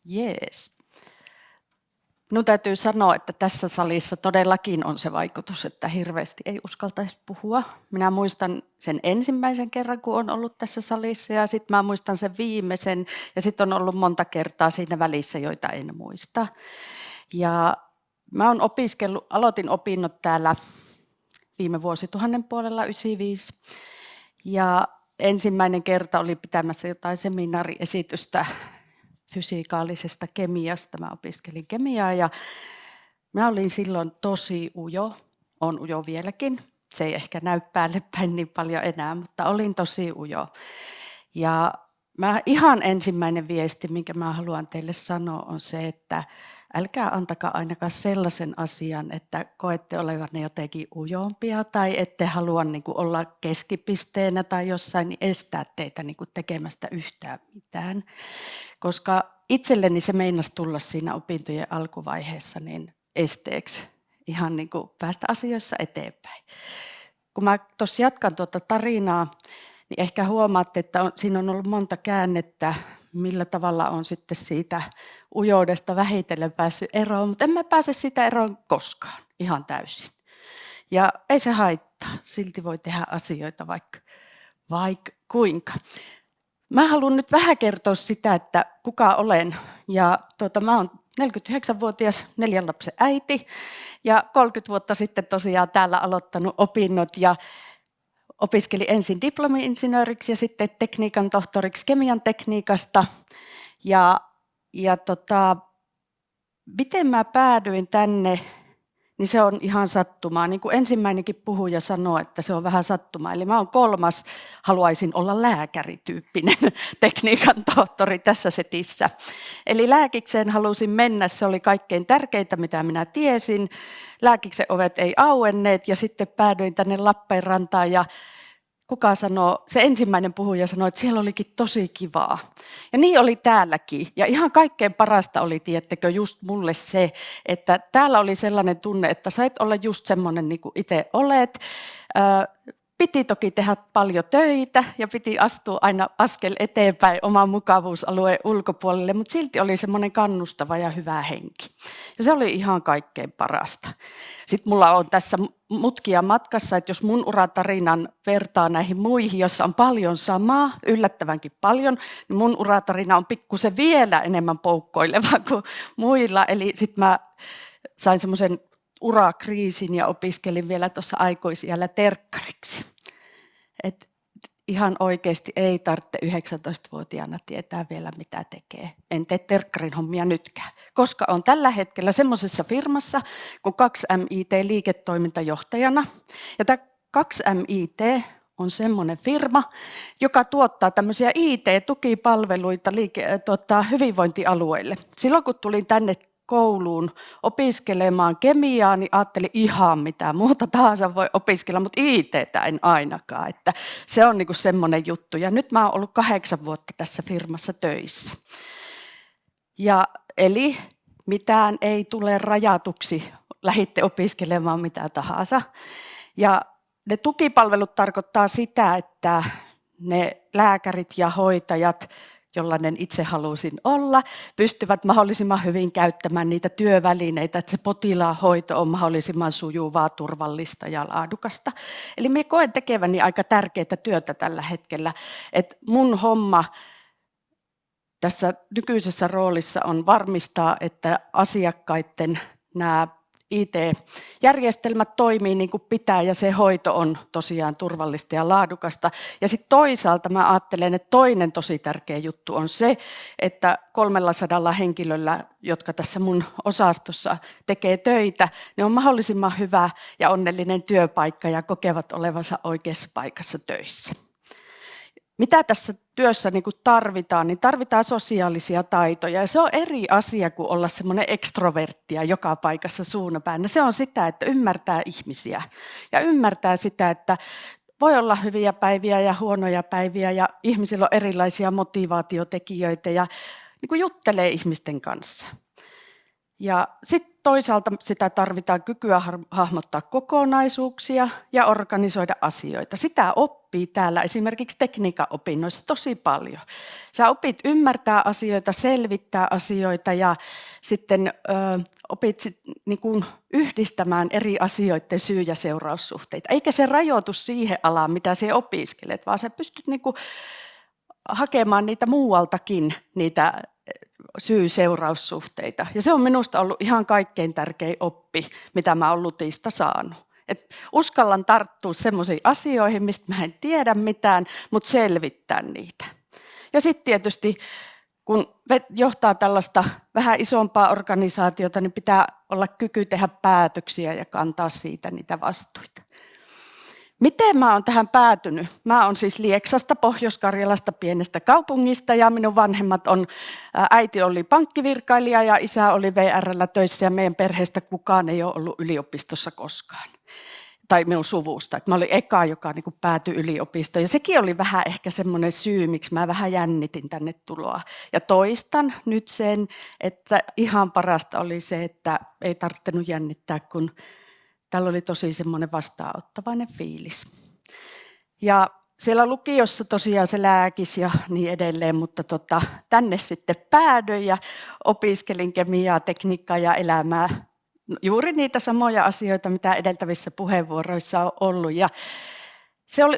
Jees. Minun täytyy sanoa, että tässä salissa todellakin on se vaikutus, että hirveästi ei uskaltaisi puhua. Minä muistan sen ensimmäisen kerran, kun olen ollut tässä salissa, ja sitten mä muistan sen viimeisen, ja sitten on ollut monta kertaa siinä välissä, joita en muista. Ja mä olen aloitin opinnot täällä viime vuosituhannen puolella 95, ja ensimmäinen kerta oli pitämässä jotain seminaariesitystä fysikaalisesta kemiasta. Mä opiskelin kemiaa ja mä olin silloin tosi ujo, on ujo vieläkin. Se ei ehkä näy päälle päin niin paljon enää, mutta olin tosi ujo. Ja ihan ensimmäinen viesti, minkä mä haluan teille sanoa, on se, että älkää antakaa ainakaan sellaisen asian, että koette olevanne jotenkin ujompia tai ette halua niin kuin olla keskipisteenä tai jossain, niin estää teitä niin kuin tekemästä yhtään mitään. Koska itselleni se meinasi tulla siinä opintojen alkuvaiheessa niin esteeksi ihan niin kuin päästä asioissa eteenpäin. Kun mä tuossa jatkan tuota tarinaa, niin ehkä huomaatte, että siinä on ollut monta käännettä, millä tavalla on sitten siitä ujoudesta vähitellen päässyt eroon, mutta en mä pääse siitä eroon koskaan ihan täysin. Ja ei se haittaa, silti voi tehdä asioita vaikka kuinka. Mä haluan nyt vähän kertoa sitä, että kuka olen. Ja mä oon 49-vuotias 4 lapsen äiti ja 30 vuotta sitten tosiaan täällä aloittanut opinnot ja opiskelin ensin diplomi-insinööriksi ja sitten tekniikan tohtoriksi kemian tekniikasta. Ja miten mä päädyin tänne, niin se on ihan sattumaa. Niin kuin ensimmäinenkin puhuja sanoi, että se on vähän sattumaa. Eli mä oon 3. haluaisin olla lääkärityyppinen tekniikan tohtori tässä setissä. Eli lääkikseen halusin mennä, se oli kaikkein tärkeintä, mitä minä tiesin. Lääkiksen ovet ei auenneet ja sitten päädyin tänne Lappeenrantaan ja kuka sanoo, se ensimmäinen puhuja sanoi, että siellä olikin tosi kivaa. Ja niin oli täälläkin. Ja ihan kaikkein parasta oli, tiedättekö, just mulle se, että täällä oli sellainen tunne, että sait olla just semmoinen niin kuin itse olet. Piti toki tehdä paljon töitä ja piti astua aina askel eteenpäin oman mukavuusalueen ulkopuolelle, mutta silti oli semmoinen kannustava ja hyvä henki. Ja se oli ihan kaikkein parasta. Sitten mulla on tässä mutkia matkassa, että jos mun uratarinan vertaa näihin muihin, jossa on paljon samaa, yllättävänkin paljon, niin mun uratarina on pikkusen vielä enemmän poukkoileva kuin muilla. Eli sitten mä sain semmoisen urakriisin ja opiskelin vielä tuossa aikuisiällä terkkariksi. Et ihan oikeasti ei tarvitse 19-vuotiaana tietää vielä mitä tekee. En tee terkkarin hommia nytkään, koska on tällä hetkellä semmoisessa firmassa kuin 2MIT liiketoimintajohtajana. Ja tämä 2MIT on semmoinen firma, joka tuottaa tämmöisiä IT-tukipalveluita hyvinvointialueille. Silloin kun tulin tänne kouluun opiskelemaan kemiaa, niin ajattelin ihan mitä muuta tahansa voi opiskella, mutta IT:tä en ainakaan. Että se on niinku semmoinen juttu. Ja nyt mä oon ollut 8 vuotta tässä firmassa töissä. Ja eli mitään ei tule rajatuksi, lähditte opiskelemaan mitä tahansa. Ja ne tukipalvelut tarkoittaa sitä, että ne lääkärit ja hoitajat, jollainen itse halusin olla, pystyvät mahdollisimman hyvin käyttämään niitä työvälineitä, että se potilaan hoito on mahdollisimman sujuvaa, turvallista ja laadukasta. Eli minä koen tekeväni aika tärkeää työtä tällä hetkellä, että mun homma tässä nykyisessä roolissa on varmistaa, että asiakkaiden nämä IT-järjestelmät toimii niin kuin pitää ja se hoito on tosiaan turvallista ja laadukasta. Ja sitten toisaalta mä ajattelen, että toinen tosi tärkeä juttu on se, että 300 henkilöllä, jotka tässä mun osastossa tekee töitä, ne on mahdollisimman hyvä ja onnellinen työpaikka ja kokevat olevansa oikeassa paikassa töissä. Mitä tässä työssä niin kuin tarvitaan, niin tarvitaan sosiaalisia taitoja. Ja se on eri asia kuin olla semmoinen ekstroverttia joka paikassa suunapäin. Se on sitä, että ymmärtää ihmisiä ja ymmärtää sitä, että voi olla hyviä päiviä ja huonoja päiviä ja ihmisillä on erilaisia motivaatiotekijöitä ja niin kuin juttelee ihmisten kanssa. Ja sitten toisaalta sitä tarvitaan kykyä hahmottaa kokonaisuuksia ja organisoida asioita. Sitä oppii täällä esimerkiksi tekniikan opinnoissa tosi paljon. Sä opit ymmärtää asioita, selvittää asioita ja sitten opit niin kuin yhdistämään eri asioiden syy- ja seuraussuhteita. Eikä se rajoitu siihen alaan, mitä sä opiskelet, vaan sä pystyt niin kuin hakemaan niitä muualtakin, niitä syy-seuraussuhteita. Ja se on minusta ollut ihan kaikkein tärkein oppi, mitä mä oon LUTista saanut. Et uskallan tarttua semmoisiin asioihin, mistä mä en tiedä mitään, mutta selvittää niitä. Ja sitten tietysti, kun johtaa tällaista vähän isompaa organisaatiota, niin pitää olla kyky tehdä päätöksiä ja kantaa siitä niitä vastuita. Miten mä oon tähän päätynyt? Mä oon siis Lieksasta, Pohjois-Karjalasta, pienestä kaupungista ja minun vanhemmat äiti oli pankkivirkailija ja isä oli VR:llä töissä ja meidän perheestä kukaan ei ole ollut yliopistossa koskaan. Tai minun suvusta. Että mä olin eka, joka niin kuin päätyi yliopistoon. Ja sekin oli vähän ehkä semmoinen syy, miksi mä vähän jännitin tänne tuloa. Ja toistan nyt sen, että ihan parasta oli se, että ei tarvinnut jännittää, kun täällä oli tosi semmoinen vastaanottavainen fiilis. Ja siellä lukiossa tosiaan se lääkisi ja niin edelleen, mutta tänne sitten päädyin ja opiskelin kemiaa, tekniikkaa ja elämää. Juuri niitä samoja asioita, mitä edeltävissä puheenvuoroissa on ollut. Ja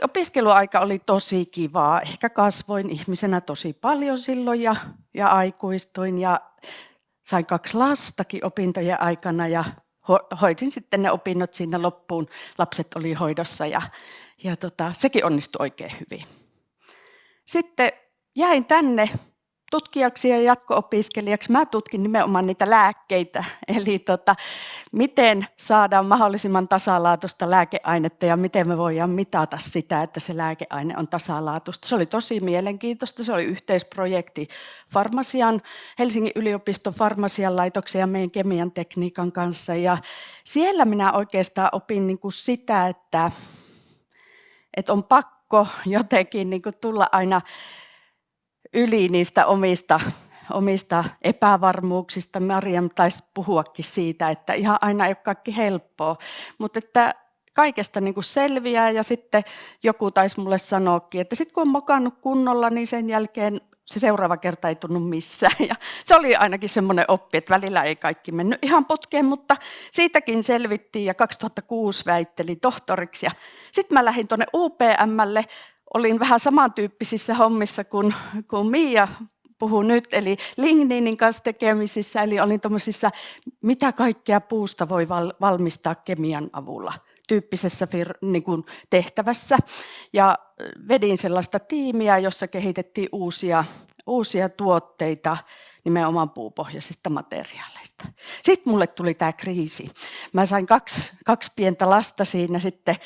opiskeluaika oli tosi kivaa. Ehkä kasvoin ihmisenä tosi paljon silloin ja aikuistuin ja sain 2 lastakin opintojen aikana ja hoidin sitten ne opinnot siinä loppuun. Lapset oli hoidossa ja sekin onnistui oikein hyvin. Sitten jäin tänne tutkijaksi ja jatko-opiskelijaksi. Mä tutkin nimenomaan niitä lääkkeitä, eli miten saadaan mahdollisimman tasalaatuista lääkeainetta ja miten me voidaan mitata sitä, että se lääkeaine on tasalaatuista. Se oli tosi mielenkiintoista. Se oli yhteisprojekti Helsingin yliopiston farmasian laitoksen ja meidän kemian tekniikan kanssa. Ja siellä minä oikeastaan opin niin kuin sitä, että on pakko jotenkin niin kuin tulla aina yli niistä omista epävarmuuksista. Mariam taisi puhuakin siitä, että ihan aina ei ole kaikki helppoa, mutta että kaikesta niin kuin selviää ja sitten joku taisi mulle sanoakin, että sitten kun on mokannut kunnolla, niin sen jälkeen se seuraava kerta ei tunnu missään. Ja se oli ainakin semmoinen oppi, että välillä ei kaikki mennyt ihan putkeen, mutta siitäkin selvittiin ja 2006 väittelin tohtoriksi. Ja sitten mä lähdin tuonne UPM:lle. Olin vähän samantyyppisissä hommissa kuin Mia puhuu nyt, eli ligniinin kanssa tekemisissä, eli olin tuommoisissa, mitä kaikkea puusta voi valmistaa kemian avulla tyyppisessä niin kuin tehtävässä. Ja vedin sellaista tiimiä, jossa kehitettiin uusia tuotteita nimenomaan puupohjaisista materiaaleista. Sitten mulle tuli tämä kriisi. Mä sain kaksi pientä lasta siinä sitten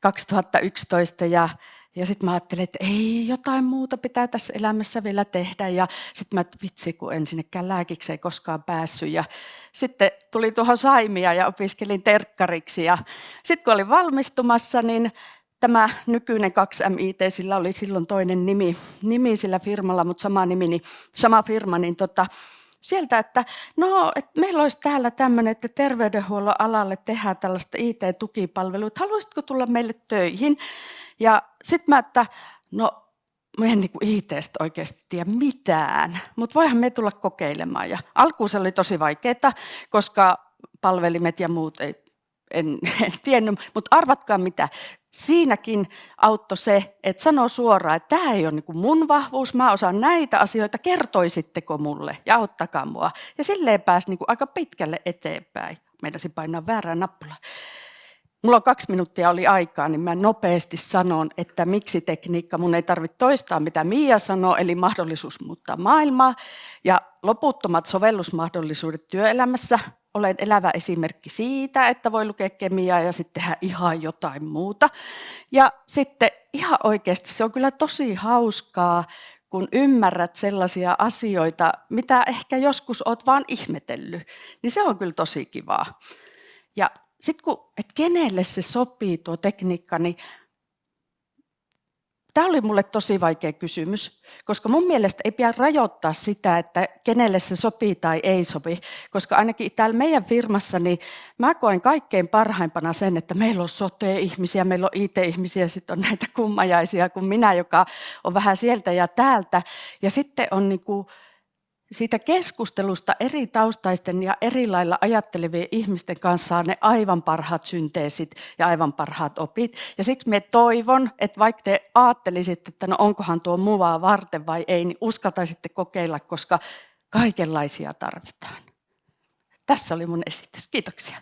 2011 ja sitten mä ajattelin, että ei, jotain muuta pitää tässä elämässä vielä tehdä. Ja sitten mä vitsi, kun en sinnekään lääkikseen koskaan päässyt. Ja sitten tuli tuohon Saimia ja opiskelin terkkariksi. Ja sitten kun olin valmistumassa, niin tämä nykyinen 2MIT, sillä oli silloin toinen nimi sillä firmalla, mutta sama firma, niin sieltä, että meillä olisi täällä tämmöinen, että terveydenhuollon alalle tehdään tällaista IT-tukipalvelua, että haluaisitko tulla meille töihin? Ja sitten mä, että mä en niinku IT:stä oikeasti tiedä mitään, mutta voihan me tulla kokeilemaan. Ja alkuun se oli tosi vaikeaa, koska palvelimet ja muut en tiennyt, mutta arvatkaa mitä. Siinäkin auttoi se, että sanoo suoraan, että tämä ei ole niinku mun vahvuus, mä osaan näitä asioita, kertoisitteko mulle ja auttakaa mua. Ja silleen pääsi niinku aika pitkälle eteenpäin. Meidäsi painaa väärää nappulaa. Mulla on 2 minuuttia oli aikaa, niin mä nopeasti sanon, että miksi tekniikka. Mun ei tarvitse toistaa, mitä Mia sanoo, eli mahdollisuus muuttaa maailmaa ja loputtomat sovellusmahdollisuudet työelämässä. Olen elävä esimerkki siitä, että voi lukea kemiaa ja sitten tehdä ihan jotain muuta. Ja sitten ihan oikeasti se on kyllä tosi hauskaa, kun ymmärrät sellaisia asioita, mitä ehkä joskus olet vaan ihmetellyt, niin se on kyllä tosi kivaa. Ja sitten kenelle se sopii tuo tekniikka, niin Tämä oli mulle tosi vaikea kysymys, koska mun mielestä ei pidä rajoittaa sitä, että kenelle se sopii tai ei sopi, koska ainakin täällä meidän firmassa niin mä koen kaikkein parhaimpana sen, että meillä on sote-ihmisiä, meillä on IT-ihmisiä, sitten on näitä kummajaisia kuin minä, joka on vähän sieltä ja täältä, ja sitten on niinku siitä keskustelusta eri taustaisten ja eri lailla ajattelevien ihmisten kanssa on ne aivan parhaat synteesit ja aivan parhaat opit. Ja siksi me toivon, että vaikka te ajattelisitte, että no onkohan tuo mua varten vai ei, niin uskaltaisitte kokeilla, koska kaikenlaisia tarvitaan. Tässä oli mun esitys. Kiitoksia.